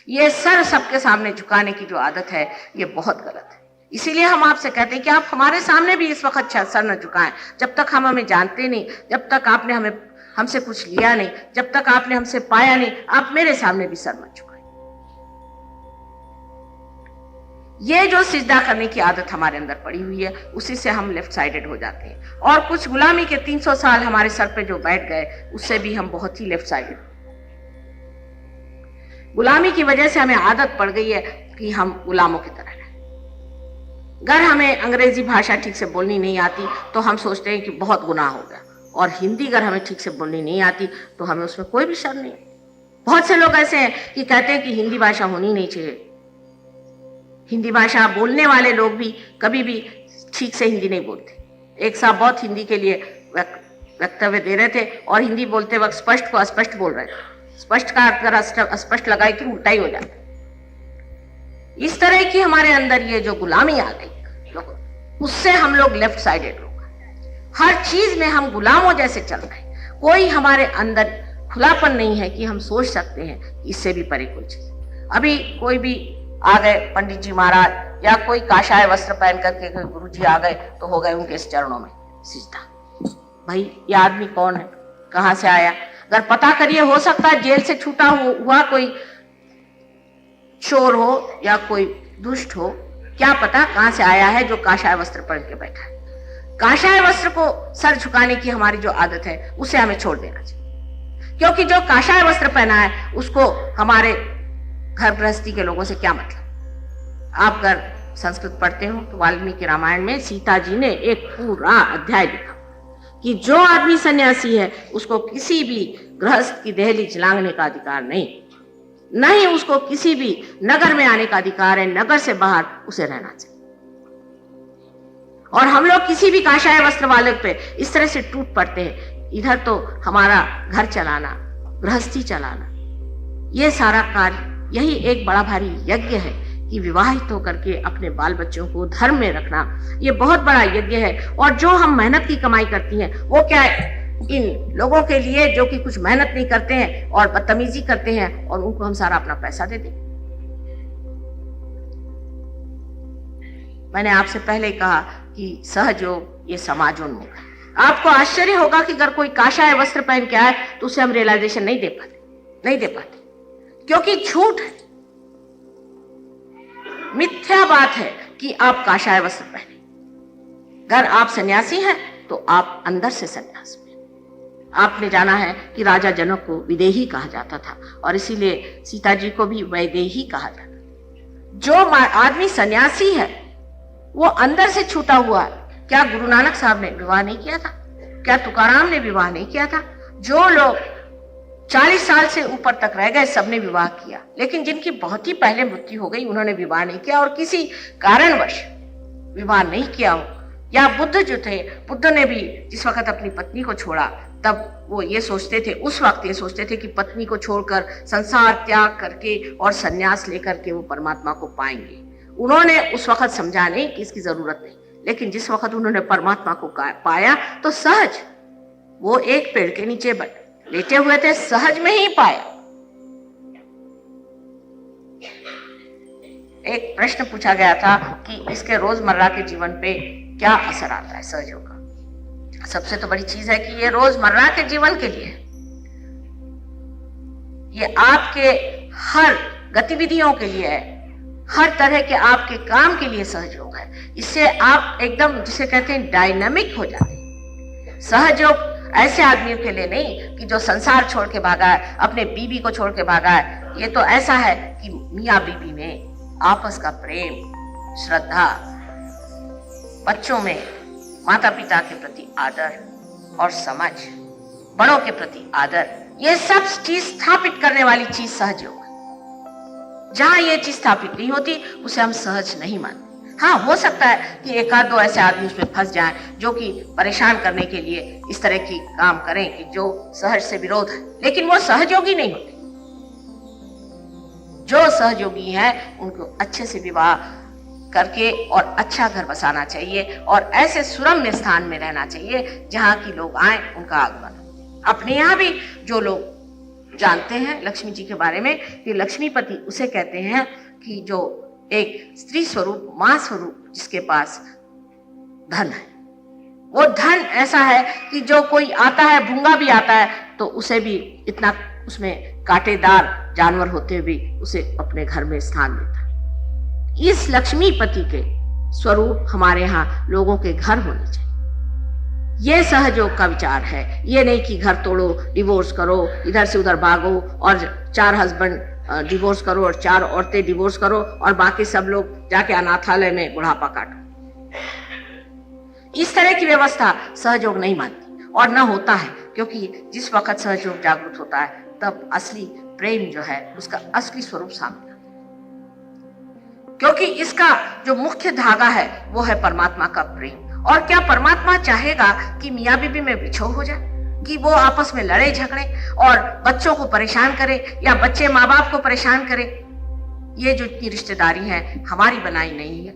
ये सर सबके सामने झुकाने की जो आदत है ये बहुत गलत है। इसीलिए हम आपसे कहते हैं कि आप हमारे सामने भी इस वक्त सर न झुकाएं। जब तक हम हमें जानते नहीं, जब तक आपने हमसे कुछ लिया नहीं, जब तक आपने हमसे पाया नहीं, आप मेरे सामने भी सर मत झुकाएं। ये जो सिजदा करने की आदत हमारे अंदर पड़ी हुई है, उसी से हम लेफ्ट साइडेड हो जाते हैं। और कुछ गुलामी के 300 साल हमारे सर पे जो बैठ गए, उससे भी हम बहुत ही लेफ्ट साइडेड। गुलामी की वजह से हमें आदत पड़ गई है कि हम गुलामों की तरह रहें। अगर हमें अंग्रेजी भाषा ठीक से बोलनी नहीं आती तो हम सोचते हैं कि बहुत गुनाह हो गया, और हिंदी अगर हमें ठीक से बोलनी नहीं आती तो हमें उसमें कोई भी शर्म नहीं। बहुत से लोग ऐसे हैं कि कहते हैं कि हिंदी भाषा होनी नहीं चाहिए। हिंदी भाषा बोलने वाले लोग भी कभी भी ठीक से हिंदी नहीं बोलते। एक साहब बहुत हिंदी के लिए वक्तव्य दे रहे थे और हिंदी बोलते वक्त स्पष्ट को अस्पष्ट बोल रहे थे। स्पष्ट का अगर अस्पष्ट लगाए कि उल्टा ही हो जाता। इस तरह की हमारे अंदर ये जो गुलामी आ गई लोगों, उससे हम लोग लेफ्ट साइडेड लोग, हर चीज में हम गुलामों जैसे चल रहे हैं। कोई हमारे अंदर खुलापन नहीं है कि हम सोच सकते हैं इससे भी परे कोई चीज। अभी कोई भी आ गए पंडित जी महाराज या कोई काशाय वस्त्र पहन करके गुरु जी आ गए तो हो गए उनके चरणों में सिजदा। भाई ये आदमी कौन है, कहां से आया? अगर पता करिए, हो सकता है जेल से छूटा हुआ कोई चोर हो या कोई दुष्ट हो, क्या पता कहां से आया है जो काशाय वस्त्र पहन के बैठा है। काशाय वस्त्र को सर झुकाने की हमारी जो आदत है उसे हमें छोड़ देना चाहिए, क्योंकि जो काशाय वस्त्र पहना है उसको हमारे घर गृहस्थी के लोगों से क्या मतलब। आप अगर संस्कृत पढ़ते हो तो वाल्मीकि रामायण में सीता जी ने एक पूरा अध्याय लिखा कि जो आदमी सन्यासी है उसको किसी भी गृहस्थ की देहली लांघने का अधिकार नहीं उसको किसी भी नगर में आने का अधिकार है। नगर से बाहर उसे रहना चाहिए। और हम लोग किसी भी काशाय वस्त्र वाले पे इस तरह से टूट पड़ते हैं। इधर तो हमारा घर चलाना, गृहस्थी चलाना, ये सारा कार्य, यही एक बड़ा भारी यज्ञ है कि विवाहित होकर के अपने बाल बच्चों को धर्म में रखना, ये बहुत बड़ा यज्ञ है। और जो हम मेहनत की कमाई करती हैं वो क्या है, इन लोगों के लिए जो कि कुछ मेहनत नहीं करते हैं और बदतमीजी करते हैं, और उनको हम सारा अपना पैसा दे दें। मैंने आपसे पहले कहा कि सहयोग ये समाजोन्मुख है। आपको आश्चर्य होगा कि अगर कोई काशाय वस्त्र पहन के आए तो उसे हम रियलाइजेशन नहीं दे पाते, क्योंकि झूठ है, मिथ्या बात है कि आप काशाय वस्त्र पहने। अगर आप सन्यासी हैं तो आप अंदर से सन्यास में। आपने जाना है कि राजा जनक को विदेही कहा जाता था और इसीलिए सीता जी को भी वैदेही कहा जाता। जो आदमी सन्यासी है वो अंदर से छूटा हुआ है। क्या गुरु नानक साहब ने विवाह नहीं किया था? क्या तुकाराम ने विवाह नहीं किया था? जो लोग 40 साल से ऊपर तक रह गए सबने विवाह किया, लेकिन जिनकी बहुत ही पहले मृत्यु हो गई उन्होंने विवाह नहीं किया, और किसी कारणवश विवाह नहीं किया हो। या बुद्ध जो थे, बुद्ध ने भी जिस वक्त अपनी पत्नी को छोड़ा तब वो ये सोचते थे, उस वक्त ये सोचते थे कि पत्नी को छोड़कर संसार त्याग करके और सन्यास लेकर के वो परमात्मा को पाएंगे। उन्होंने उस वक्त समझा नहीं कि इसकी जरूरत नहीं, लेकिन जिस वक्त उन्होंने परमात्मा को पाया तो सहज वो एक पेड़ के नीचे लेटे हुए थे, सहज में ही पाया। एक प्रश्न पूछा गया था कि इसके रोजमर्रा के जीवन पे क्या असर आता है सहयोग का। सबसे तो बड़ी चीज है कि ये रोजमर्रा के जीवन के लिए, ये आपके हर गतिविधियों के लिए है, हर तरह के आपके काम के लिए सहयोग है। इससे आप एकदम जिसे कहते हैं डायनामिक हो जाते हैं। सहयोग ऐसे आदमियों के लिए नहीं कि जो संसार छोड़ के भागा है, अपने बीवी को छोड़ के भागा है। ये तो ऐसा है कि मियाँ बीवी में आपस का प्रेम, श्रद्धा, बच्चों में माता पिता के प्रति आदर और समझ, बड़ों के प्रति आदर, ये सब चीज स्थापित करने वाली चीज सहयोग है। जहां ये चीज स्थापित नहीं होती उसे हम सहज नहीं मानते। हाँ, हो सकता है कि एक आध दो ऐसे आदमी उसमें फंस जाएं जो कि परेशान करने के लिए इस तरह की काम करें कि जो सहज से विरोध है, लेकिन वो सहयोगी नहीं होते। जो सहयोगी हैं उनको अच्छे से विवाह करके और अच्छा घर बसाना चाहिए और ऐसे सुरम्य स्थान में रहना चाहिए जहां की लोग आए उनका आगमन। अपने यहाँ भी जो लोग जानते हैं लक्ष्मी जी के बारे में कि लक्ष्मीपति उसे कहते हैं कि जो एक स्त्री स्वरूप, मां स्वरूप, जिसके पास धन है। वो धन ऐसा है कि जो कोई आता है, भूंगा भी आता है, तो उसे भी इतना, उसमें कांटेदार जानवर होते भी उसे अपने घर में स्थान देता है। इस लक्ष्मीपति के स्वरूप हमारे यहाँ लोगों के घर होने चाहिए। ये सहयोग का विचार है। ये नहीं कि घर तोड़ो, डिवोर्स करो, इधर से उधर भागो और 4 हस्बैंड डिवोर्स करो और 4 औरतें डिवोर्स करो और बाकी सब लोग जाके अनाथालय में बुढ़ापा काटो। इस तरह की व्यवस्था सहयोग नहीं मानती और न होता है, क्योंकि जिस वक्त सहयोग जागृत होता है तब असली प्रेम जो है उसका असली स्वरूप सामने आता है। क्योंकि इसका जो मुख्य धागा है वो है परमात्मा का प्रेम। और क्या परमात्मा चाहेगा कि मियाँ बीबी में बिछो हो जाए, कि वो आपस में लड़े झगड़े और बच्चों को परेशान करे या बच्चे माँ बाप को परेशान करे? ये जो इतनी रिश्तेदारी है हमारी बनाई नहीं है,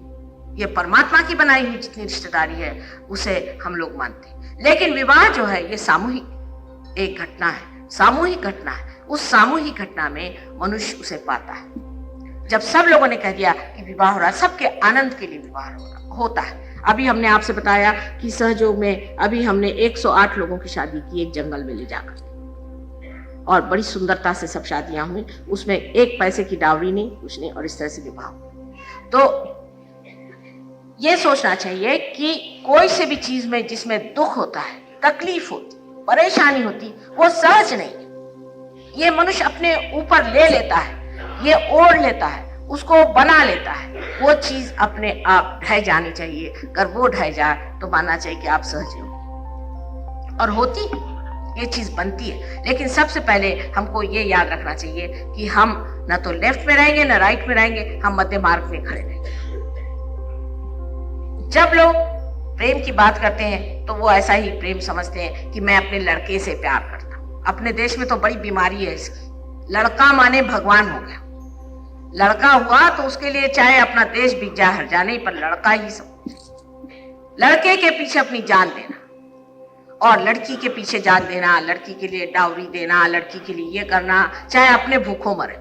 ये परमात्मा की बनाई हुई जितनी रिश्तेदारी है उसे हम लोग मानते हैं। लेकिन विवाह जो है ये सामूहिक एक घटना है, सामूहिक घटना है। उस सामूहिक घटना में मनुष्य उसे पाता है। जब सब लोगों ने कह दिया कि विवाह हो रहा है, सबके आनंद के लिए विवाह होता है। अभी हमने आपसे बताया कि सहयोग में अभी हमने 108 लोगों की शादी की एक जंगल में ले जाकर, और बड़ी सुंदरता से सब शादियां हुई। उसमें 1 पैसे की डावरी नहीं, कुछ नहीं, और इस तरह से विवाह। तो ये सोचना चाहिए कि कोई से भी चीज में जिसमें दुख होता है, तकलीफ होती, परेशानी होती, वो सहज नहीं है। ये मनुष्य अपने ऊपर ले लेता है, ये ओढ़ लेता है, उसको बना लेता है। वो चीज अपने आप ढह जानी चाहिए। अगर वो ढह जाए तो मानना चाहिए कि आप सहज हो, और होती ये चीज बनती है। लेकिन सबसे पहले हमको ये याद रखना चाहिए कि हम न तो लेफ्ट में रहेंगे न राइट में रहेंगे, हम मध्य मार्ग में खड़े रहेंगे। जब लोग प्रेम की बात करते हैं तो वो ऐसा ही प्रेम समझते हैं कि मैं अपने लड़के से प्यार करता हूँ। अपने देश में तो बड़ी बीमारी है इसकी, लड़का माने भगवान हो गया। लड़का हुआ तो उसके लिए चाहे अपना देश बिक जाए, हर जाने पर लड़का ही सब। लड़के के पीछे अपनी जान देना और लड़की के पीछे जान देना, लड़की के लिए डाउरी देना, लड़की के लिए ये करना, चाहे अपने भूखों मरे,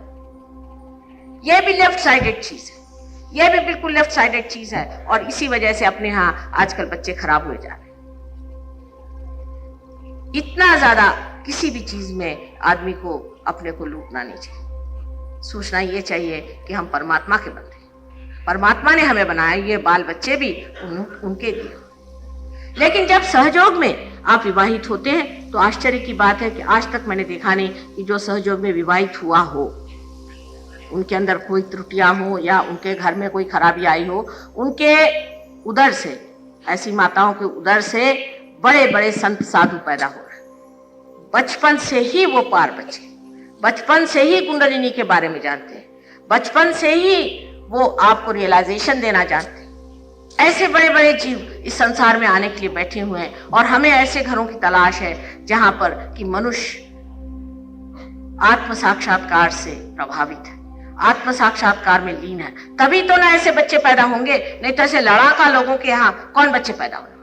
ये भी लेफ्ट साइडेड चीज है। ये भी बिल्कुल लेफ्ट साइडेड चीज है। और इसी वजह से अपने यहाँ आजकल बच्चे खराब हुए जा रहे हैं। इतना ज्यादा किसी भी चीज में आदमी को अपने को लूटना नहीं चाहिए। सोचना ये चाहिए कि हम परमात्मा के बंदे हैं, परमात्मा ने हमें बनाया, ये बाल बच्चे भी उनके दिए। लेकिन जब सहयोग में आप विवाहित होते हैं तो आश्चर्य की बात है कि आज तक मैंने देखा नहीं कि जो सहयोग में विवाहित हुआ हो उनके अंदर कोई त्रुटियां हो या उनके घर में कोई खराबी आई हो। उनके उदर से, ऐसी माताओं के उदर से बड़े बड़े संत साधु पैदा हो रहे। बचपन से ही वो पार बचे, बचपन से ही कुंडलिनी के बारे में जानते हैं, बचपन से ही वो आपको रियलाइजेशन देना जानते हैं। ऐसे बड़े बड़े जीव इस संसार में आने के लिए बैठे हुए हैं और हमें ऐसे घरों की तलाश है जहां पर कि मनुष्य आत्म साक्षात्कार से प्रभावित है, आत्म साक्षात्कार में लीन है। तभी तो ना ऐसे बच्चे पैदा होंगे, नहीं तो ऐसे लड़ाका लोगों के यहाँ कौन बच्चे पैदा होंगे।